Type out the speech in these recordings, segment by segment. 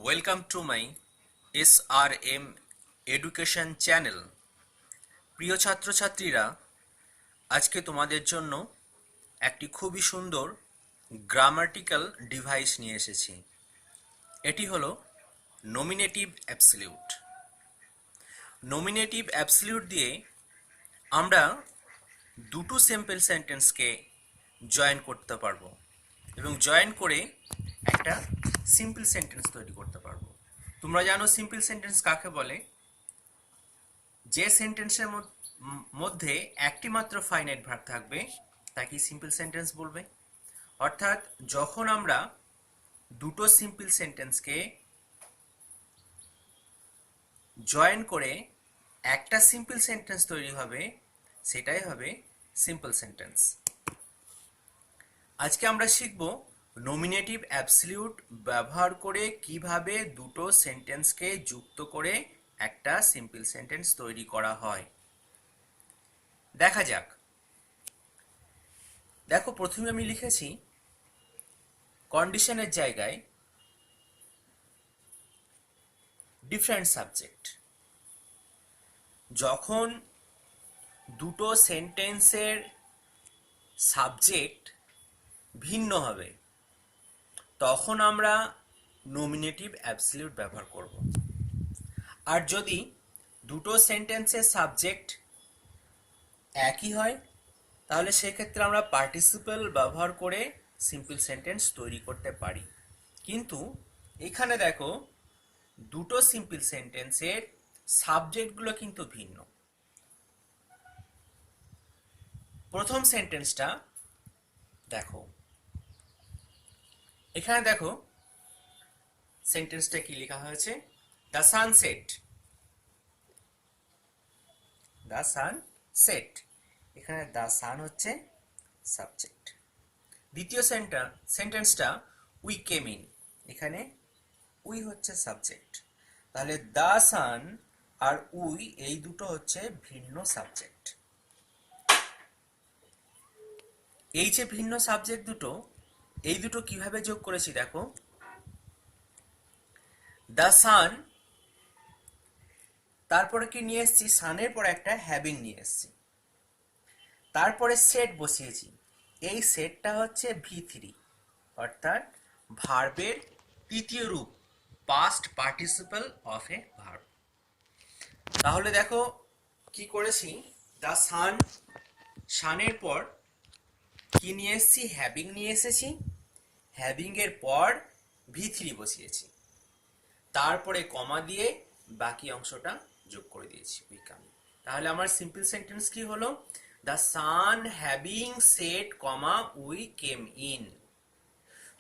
Welcome to my SRM education channel. প্রিয় ছাত্রছাত্রীরা, আজকে তোমাদের জন্য একটি খুবই সুন্দর গ্রামাটিক্যাল ডিভাইস নিয়ে এসেছি। এটি হলো নমিনেটিভ অ্যাবসলিউট। নমিনেটিভ অ্যাবসলিউট দিয়ে আমরা দুটো সিম্পল সেন্টেন্সকে জয়েন করতে পারবো এবং জয়েন করে একটা সিম্পল সেন্টেন্স তৈরি করতে পারবো। তোমরা জানো সিম্পল সেন্টেন্স কাকে বলে? যে সেন্টেন্সের মধ্যে একটি মাত্র ফাইনাইট ভার্ব থাকবে তাকে সিম্পল সেন্টেন্স বলবে। অর্থাৎ যখন আমরা দুটো সিম্পল সেন্টেন্সকে জয়েন করে একটা সিম্পল সেন্টেন্স তৈরি হবে, সেটাই হবে সিম্পল সেন্টেন্স। আজকে আমরা শিখব নমিনেটিভ অ্যাবসলিউট ব্যবহার করে কিভাবে দুটো সেন্টেন্সকে যুক্ত করে একটা সিম্পল সেন্টেন্স তৈরি করা হয়। দেখা যাক। দেখো, প্রথমে আমি লিখেছি কন্ডিশনের জায়গায় ডিফারেন্ট সাবজেক্ট। যখন দুটো সেন্টেন্সের সাবজেক্ট ভিন্ন হবে তখন আমরা নমিনেটিভ অ্যাবসলিউট ব্যবহার করব। আর যদি দুটো সেন্টেন্সের সাবজেক্ট একই হয় তাহলে সেক্ষেত্রে আমরা পার্টিসিপল ব্যবহার করে সিম্পল সেন্টেন্স তৈরি করতে পারি। কিন্তু এখানে দেখো, দুটো সিম্পল সেন্টেন্সের সাবজেক্টগুলো কিন্তু ভিন্ন। প্রথম সেন্টেন্সটা দেখো, এখানে দেখো সেন্টেন্সটা কি লেখা হয়েছে, the sunset. The sun set, এখানে দ্য সান হচ্ছে সাবজেক্ট। দ্বিতীয় সেন্টেন্সটা উই কেম ইন, এখানে উই হচ্ছে সাবজেক্ট। তাহলে দ্য সান আর উই এই দুটো হচ্ছে ভিন্ন সাবজেক্ট। এই যে ভিন্ন সাবজেক্ট দুটো, এই দুটো কিভাবে যোগ করেছি দেখো। দ্য সান, তারপরে কি নিয়ে এসেছি, সানের পরে একটা হ্যাভিং নিয়ে এসেছি, তারপরে সেট বসিয়েছি। এই সেটটা হচ্ছে V3, অর্থাৎ ভার্বের তৃতীয় রূপ, past participle of A verb. তাহলে দেখো কি করেছি, দ্য সান, সানের পর কি নিয়ে এসেছি, হ্যাভিং নিয়ে এসেছি, হ্যাভিং এর পর V3 বসিয়েছি, তারপরে কমা দিয়ে বাকি অংশটা যোগ করে দিয়েছি, উই কাম। তাহলে আমার সিম্পল সেন্টেন্স কি হলো, the sun having set comma we came in.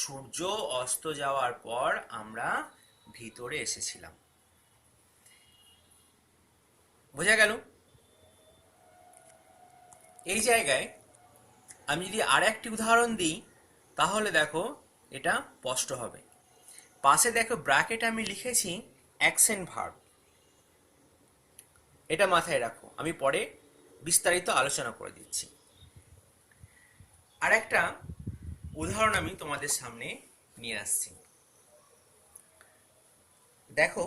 সূর্য অস্ত যাওয়ার পর আমরা ভিতরে এসেছিলাম। বোঝা গেল? এই জায়গায় আমি যদি আর একটি উদাহরণ দিই তাহলে দেখো এটা স্পষ্ট হবে। পাশে দেখো ব্র্যাকেট আমি লিখেছি অ্যাকশন ভার্ব। এটা মাথায় রাখো, আমি পরে বিস্তারিত আলোচনা করে দিচ্ছি। আর একটা উদাহরণ আমি তোমাদের সামনে নিয়ে আসছি। দেখো,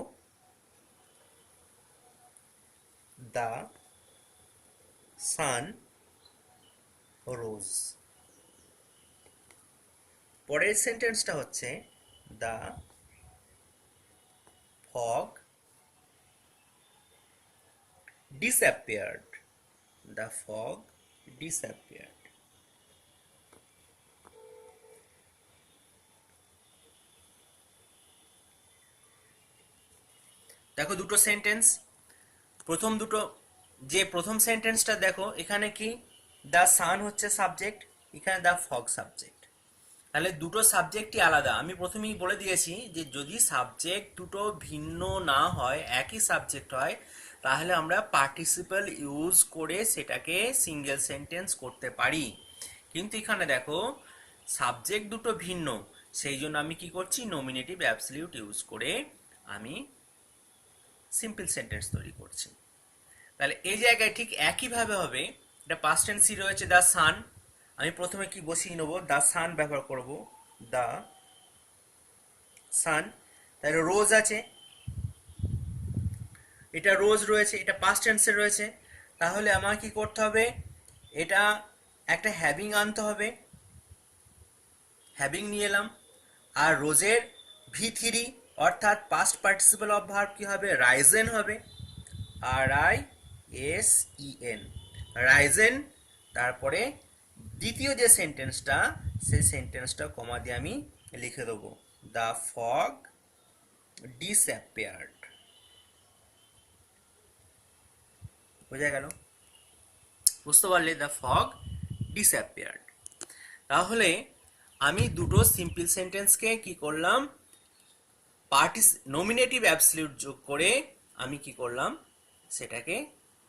দ্য সান রোজ। পরের সেন্টেন্সটা হচ্ছে the fog disappeared. The fog disappeared. দেখো দুটো সেন্টেন্স, প্রথম দুটো, যে প্রথম সেন্টেন্সটা দেখো এখানে কি দ্য সান হচ্ছে সাবজেক্ট, এখানে দ্য ফগ সাবজেক্ট। তাহলে দুটো সাবজেক্টই আলাদা। আমি প্রথমেই বলে দিয়েছি যে যদি সাবজেক্ট দুটো ভিন্ন না হয়, একই সাবজেক্ট হয়, তাহলে আমরা পার্টিসিপল ইউজ করে সেটাকে সিঙ্গেল সেন্টেন্স করতে পারি। কিন্তু এখানে দেখো সাবজেক্ট দুটো ভিন্ন, সেই জন্য আমি কি করছি, নমিনেটিভ অ্যাবসলিউট ইউজ করে আমি সিম্পল সেন্টেন্স তৈরি করছি। তাহলে এই জায়গায় ঠিক একইভাবে হবে, এটা পাস্ট টেন্সই রয়েছে দ্য সান, আমি প্রথমে কি বসিয়ে নেবো, দ্য সান ব্যবহার করব, দ্য সান। তাহলে রোজ আছে, এটা রোজ রয়েছে, এটা পাস্ট টেন্সে রয়েছে। তাহলে আমার কি করতে হবে, এটা একটা হ্যাভিং আনতে হবে, হ্যাভিং নিয়ে এলাম। আর রোজের ভি3 অর্থাৎ পাস্ট পার্টিসিপল অফ ভার্ব কি হবে, রাইজেন হবে, RISEN, রাইজেন। তারপরে দ্বিতীয় যে সেন্টেন্সটা, সেই সেন্টেন্সটা কমা দিয়ে আমি লিখে দেবো, দ্য ফগ ডিসঅ্যাপিয়ার্ড। বোঝা গেল? বুঝতে পারলে? The fog disappeared. তাহলে আমি দুটো সিম্পল সেন্টেন্সকে কি করলাম, নমিনেটিভ অ্যাবসলিউট যোগ করে আমি কি করলাম, সেটাকে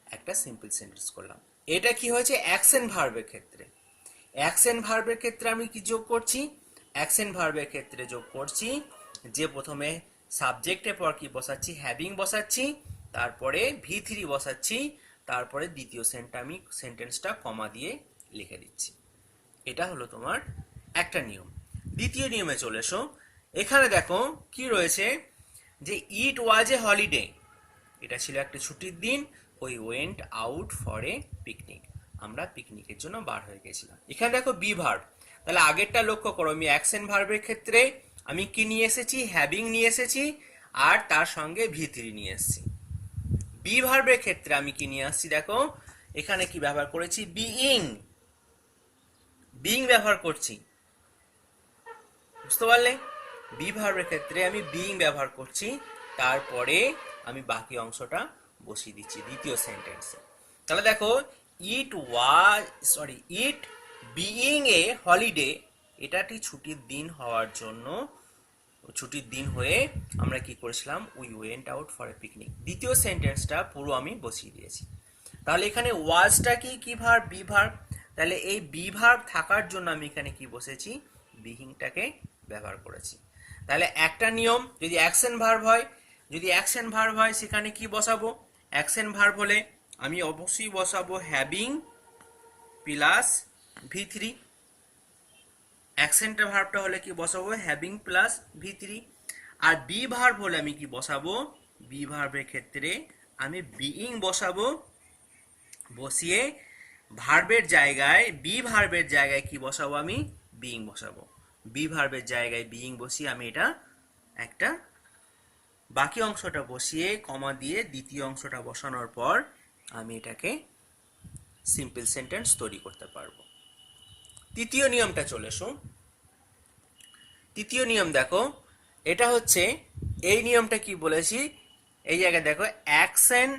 একটা সিম্পল সেন্টেন্স করলাম। এটা কি হয়েছে অ্যাকশন ভার্বের ক্ষেত্রে। অ্যাকশন ভার্বের ক্ষেত্রে আমি কি যোগ করছি, অ্যাকশন ভার্বের ক্ষেত্রে যোগ করছি যে প্রথমে সাবজেক্টের পর কি বসাচ্ছি, হ্যাভিং বসাচ্ছি, তারপরে V3 বসাচ্ছি, তারপরে দ্বিতীয় সেন্টেন্সটা কমা দিয়ে লিখে দিচ্ছি। এটা হলো তোমার একটা নিয়ম। দ্বিতীয় নিয়মে চলে এসো। এখানে দেখো কি রয়েছে, যে ইট ওয়াজ এ হলিডে, এটা ছিল একটা ছুটির দিন, we went out for a picnic, আমরা পিকনিকের জন্য বার হয়ে গেছিলাম। এখানে দেখো বি ভার্ব, তাহলে আগেরটা লক্ষ্য করো, আমি অ্যাকশন ভার্বের ক্ষেত্রে আমি কি নিয়ে এসেছি, হ্যাভিং নিয়ে এসেছি, আর তার সঙ্গে V3 নিয়ে এসেছি। বি ভার্বের ক্ষেত্রে আমি কি নিয়ে আসছি, দেখো এখানে কি ব্যবহার করেছি, বিইং, বিইং ব্যবহার করছি। বুঝতে পারলে? বি ভার্বের ক্ষেত্রে আমি বিইং ব্যবহার করছি, তারপরে আমি বাকি অংশটা বসিয়ে দিচ্ছি দ্বিতীয় সেন্টেন্সে। তাহলে দেখো ইট বিইং এ হলিডে, এটাটি ছুটির দিন হওয়ার জন্য, ছুটির দিন হয়ে আমরা কি করেছিলাম, we went out for a picnic. দ্বিতীয় সেন্টেন্সটা পুরো আমি বসিয়ে দিয়েছি। তাহলে এখানে ওয়াজটা কি ভার্ব, বি ভার্ব। তাহলে এই বি ভার্ব থাকার জন্য আমি এখানে কি বসেছি, বিইংটাকে ব্যবহার করেছি। তাহলে একটা নিয়ম, যদি অ্যাকশন ভার্ব হয়, যদি অ্যাকশন ভার্ব হয় সেখানে কি বসাবো, অ্যাকশন ভার্ব হলে আমি অবশ্যই বসাবো হ্যাভিং প্লাস V3। অ্যাকশনটা ভার্বটা হলে কি বসাবো, হ্যাভিং প্লাস V3। আর বি ভার্ব হলে আমি কি বসাবো, বি ভার্বের ক্ষেত্রে আমি বিইং বসাবো, বসিয়ে ভার্বের জায়গায়, বি ভার্বের জায়গায় কি বসাবো, আমি বিইং বসাবো। বি ভার্বের জায়গায় বিইং বসিয়ে আমি এটা একটা বাকি অংশটা বসিয়ে কমা দিয়ে দ্বিতীয় অংশটা বসানোর পর আমি এটাকে সিম্পল সেন্টেন্স তৈরি করতে পারবো। তৃতীয় নিয়মটা চলে এসো। তৃতীয় নিয়ম দেখো, এটা হচ্ছে, এই নিয়মটা কি বলেছি, এই জায়গায় দেখো অ্যাকশন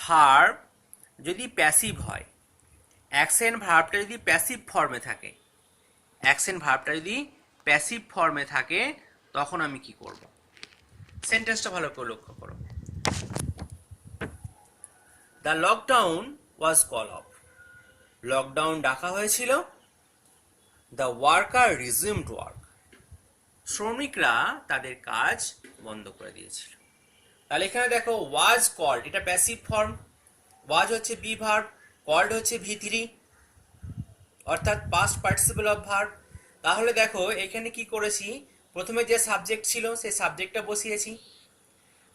ভার্ব যদি প্যাসিভ হয়, অ্যাকশন ভার্বটা যদি প্যাসিভ ফর্মে থাকে, অ্যাকশন ভার্বটা যদি প্যাসিভ ফর্মে থাকে, তখন আমি কি করব, সেন্টেন্সটা ভালো করে লক্ষ্য করো। The lockdown was call of, lockdown ডাকা হয়েছিল। দ্য ওয়ার্কার রিজিউমড ওয়ার্ক, শ্রমিকরা তাদের কাজ বন্ধ করে দিয়েছিল। তাহলে এখানে দেখো ওয়াজ কল্ড, এটা প্যাসিভ ফর্ম, ওয়াজ হচ্ছে বি ভার্ব, কল্ড হচ্ছে V3 অর্থাৎ পাস্ট পার্টিসিপল অফ ভার্ব। তাহলে দেখো এখানে কি করেছি, প্রথমে যে সাবজেক্ট ছিল সেই সাবজেক্টটা বসিয়েছি,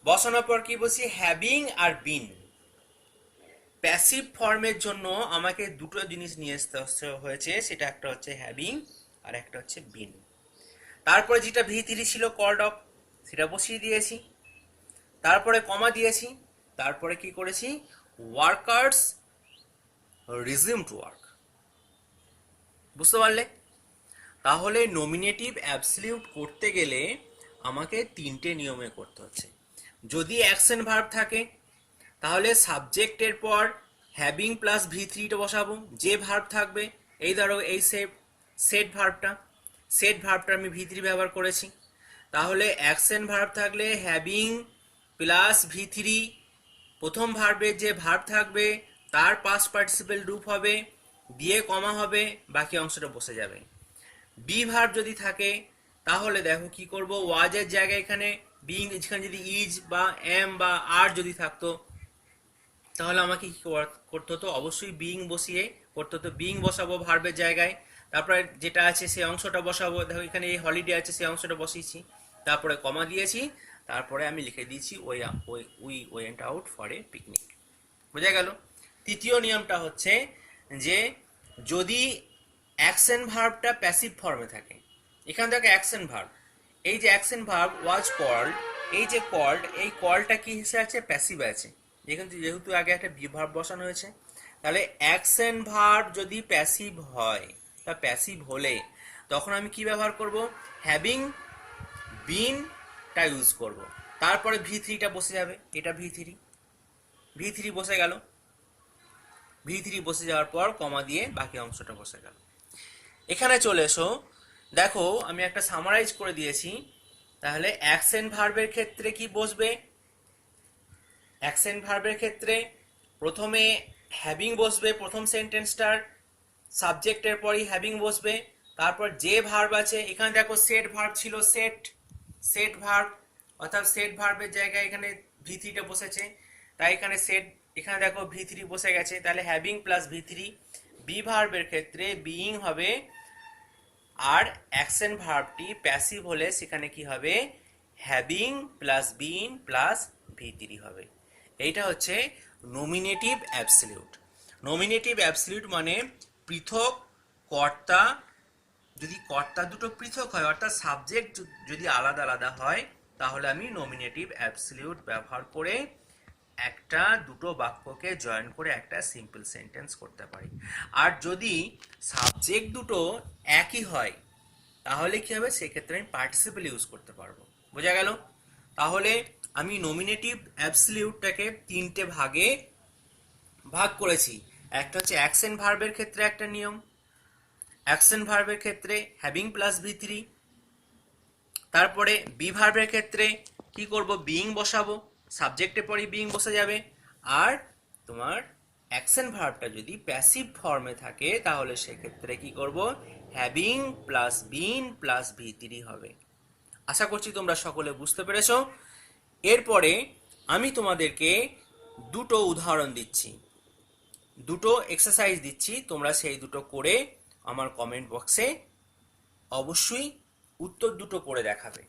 বসানোর পর কি বসি, হ্যাভিং আর বিন। প্যাসিভ ফর্মের জন্য আমাকে দুটো জিনিস নিয়ে আসতে হয়েছে, সেটা একটা হচ্ছে হ্যাভিং আর একটা হচ্ছে বিন। তারপরে যেটা V3 ছিল কল্ড অফ, সেটা বসিয়ে দিয়েছি, তারপরে কমা দিয়েছি, তারপরে কি করেছি, ওয়ার্কার্স রিজিউমড ওয়ার্ক। বুঝতে পারলে? তাহলে নমিনেটিভ অ্যাবসলিউট করতে গেলে আমাকে তিনটে নিয়মে করতে হচ্ছে। যদি অ্যাকশন ভার্ব থাকে তাহলে সাবজেক্টের পর হ্যাভিং প্লাস V3 বসাবো, যে ভার্ব থাকবে, এই ধরো এই সেট ভার্বটা, সেট ভার্বটা আমি V3 ব্যবহার করেছি। তাহলে অ্যাকশন ভার্ব থাকলে হ্যাভিং প্লাস V3, প্রথম ভার্বের যে ভার্ব থাকবে তার পাস্ট পার্টিসিপল রূপ হবে, দিয়ে কমা হবে, বাকি অংশটা বসে যাবে। বি ভার্ব যদি থাকে তাহলে দেখো কি করব, ওয়াজের জায়গায় এখানে বিইং, এখানে যদি ইজ বা এম বা আর যদি থাকতো তাহলে আমাকে কি করতে হতো, অবশ্যই বিইং বসিয়ে করতে হতো। বিইং বসাবো ভার্বের জায়গায়, তারপরে যেটা আছে সেই অংশটা বসাবো। দেখো এখানে এই হলিডে আছে, সেই অংশটা বসিয়েছি, তারপরে কমা দিয়েছি, তারপরে আমি লিখে দিয়েছি we went out for a picnic. বোঝা গেল? তৃতীয় নিয়মটা হচ্ছে যে যদি অ্যাকশন ভার্বটা প্যাসিভ ফর্মে থাকে, এখান থেকে অ্যাকশন ভার্ব, এই যে অ্যাকশন ভার্ব ওয়াজ কল্ড, এই যে কল্ড, এই কলটা কি হিসেবে আছে? প্যাসিভ আছে। যেহেতু আগে একটা বি ভার্ব বসানো হয়েছে, তাহলে অ্যাকশন ভার্ব যদি প্যাসিভ হয় বা প্যাসিভ হলে তখন আমি কি ব্যবহার করব? হ্যাভিং বিনটা ইউজ করব। তারপরে ভি থ্রিটা বসে যাবে, এটা ভি থ্রি বসে গেল। ভি থ্রি বসে যাওয়ার পর কমা দিয়ে বাকি অংশটা বসে গেল। এখানে চলে এসো, দেখো আমি একটা সামারাইজ করে দিয়েছি। তাহলে অ্যাকশন ভার্বের ক্ষেত্রে কি বসবে? অ্যাকশন ভার্বের ক্ষেত্রে প্রথমে হ্যাভিং বসবে, প্রথম সেন্টেন্সটার সাবজেক্টের পরই হ্যাভিং বসবে। তারপর যে ভার্ব আছে, এখানে দেখো সেট ভার্ব ছিল, সেট ভার্ব, অর্থাৎ সেট ভার্বের জায়গায় এখানে ভি থ্রিটা বসেছে, তাই এখানে সেট, এখানে দেখো ভি থ্রি বসে গেছে, তাহলে having plus V three. Be ভার্বের ক্ষেত্রে বিইং হবে, আর অ্যাকশন ভার্বটি প্যাসিভ হলে সেখানে কি হবে? Having plus been plus V three হবে। এইটা হচ্ছে নমিনেটিভ অ্যাবসলিউট। নমিনেটিভ অ্যাবসলিউট মানে পৃথক কর্তা, যদি কর্তা দুটো পৃথক হয়, অর্থাৎ সাবজেক্ট যদি আলাদা আলাদা হয়, তাহলে আমি নমিনেটিভ অ্যাবসলিউট ব্যবহার করে একটা দুটো বাক্যকে জয়েন করে একটা সিম্পল সেন্টেন্স করতে পারি। আর যদি সাবজেক্ট দুটো একই হয় তাহলে কি হবে? সেক্ষেত্রে আমি পার্টিসিপল ইউজ করতে পারবো। বোঝা গেল? তাহলে আমি নমিনেটিভ অ্যাবসলিউটটাকে তিনটে ভাগে ভাগ করেছি। একটা হচ্ছে অ্যাকশন ভার্বের ক্ষেত্রে একটা নিয়ম, অ্যাকশন ভার্বের ক্ষেত্রে হ্যাভিং প্লাস ভি থ্রি। তারপরে বি ভার্বের ক্ষেত্রে কি করব? বিইং বসাবো, সাবজেক্টের পরই বিইং বসে যাবে। আর তোমার অ্যাকশন ভার্বটা যদি প্যাসিভ ফর্মে থাকে তাহলে সেক্ষেত্রে কি করব? Having plus been plus V three হবে। আশা করছি তোমরা সকলে বুঝতে পেরেছো। এরপরে আমি তোমাদেরকে দুটো উদাহরণ দিচ্ছি, দুটো এক্সারসাইজ দিচ্ছি, তোমরা সেই দুটো করে আমার কমেন্ট বক্সে অবশ্যই উত্তর দুটো করে দেখাবে।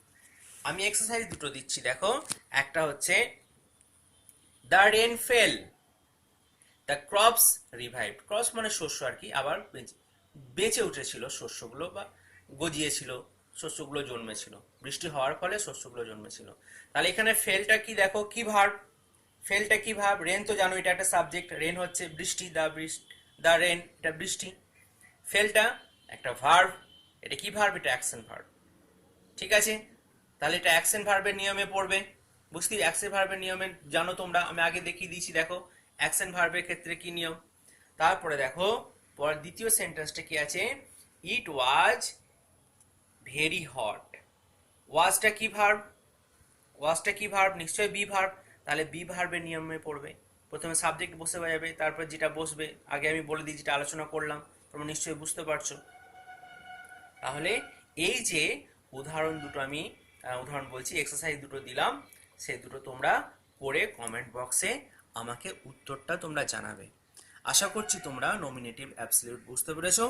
আমি এক্সারসাইজ দুটো দিচ্ছি, দেখো। একটা হচ্ছে the rain fell, the crops revived. Crops মানে শস্য আর কি, আবার বেঁচে উঠেছিল শস্যগুলো বা গজিয়েছিল, শস্যগুলো জন্মেছিল, বৃষ্টি হওয়ার ফলে শস্যগুলো জন্মেছিল। তাহলে এখানে ফেলটা কি? দেখো কি ভার্ব, ফেলটা কি ভার্ব? রেন তো জানো এটা একটা সাবজেক্ট, রেন হচ্ছে বৃষ্টি, দ্য রেন এটা বৃষ্টি। ফেলটা একটা ভার্ব, এটা কি ভার্ব? এটা অ্যাকশন ভার্ব। ঠিক আছে, তাহলে এটা অ্যাকশন ভার্বের নিয়মে পড়বে। বুঝতে অ্যাকশন ভার্বের নিয়মে জানো তোমরা, আমি আগে দেখিয়ে দিয়েছি। দেখো অ্যাকশন ভার্বের ক্ষেত্রে কি নিয়ম। তারপরে দেখো পর দ্বিতীয় সেন্টেন্সটা কি আছে? ইট ওয়াজ ভেরি হট। ওয়াজটা কি ভার্ব? ওয়াজটা কি ভার্ব? নিশ্চয়ই বি ভার্ব। তাহলে বি ভার্বের নিয়মে পড়বে। প্রথমে সাবজেক্ট বসে যাবে, তারপর যেটা বসবে আগে আমি বলে দিই, যেটা আলোচনা করলাম, তোমরা নিশ্চয়ই বুঝতে পারছো। তাহলে এই যে উদাহরণ দুটো আমি উদাহরণ বলছি, এক্সারসাইজ দুটো দিলাম, সেই দুটো তোমরা করে কমেন্ট বক্সে আমাকে উত্তরটা তোমরা জানাবে। আশা করছি তোমরা নমিনেটিভ অ্যাবসলিউট বুঝতে পেরেছো।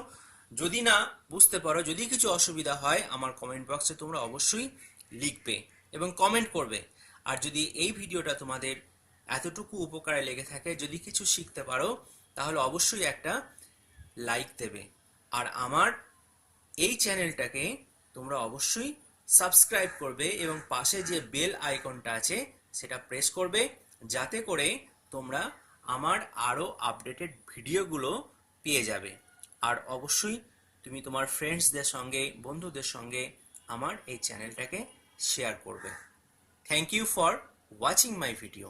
যদি না বুঝতে পারো, যদি কিছু অসুবিধা হয়, আমার কমেন্ট বক্সে তোমরা অবশ্যই লিখবে এবং কমেন্ট করবে। আর যদি এই ভিডিওটা তোমাদের এতটুকু উপকারে লেগে থাকে, যদি কিছু শিখতে পারো, তাহলে অবশ্যই একটা লাইক দেবে। আর আমার এই চ্যানেলটাকে তোমরা অবশ্যই সাবস্ক্রাইব করবে এবং পাশে যে বেল আইকনটা আছে সেটা প্রেস করবে, যাতে করে তোমরা আমার আরও আপডেটেড ভিডিওগুলো পেয়ে যাবে। আর অবশ্যই তুমি তোমার ফ্রেন্ডসদের সঙ্গে, বন্ধুদের সঙ্গে আমার এই চ্যানেলটাকে শেয়ার করবে। Thank you for watching my video.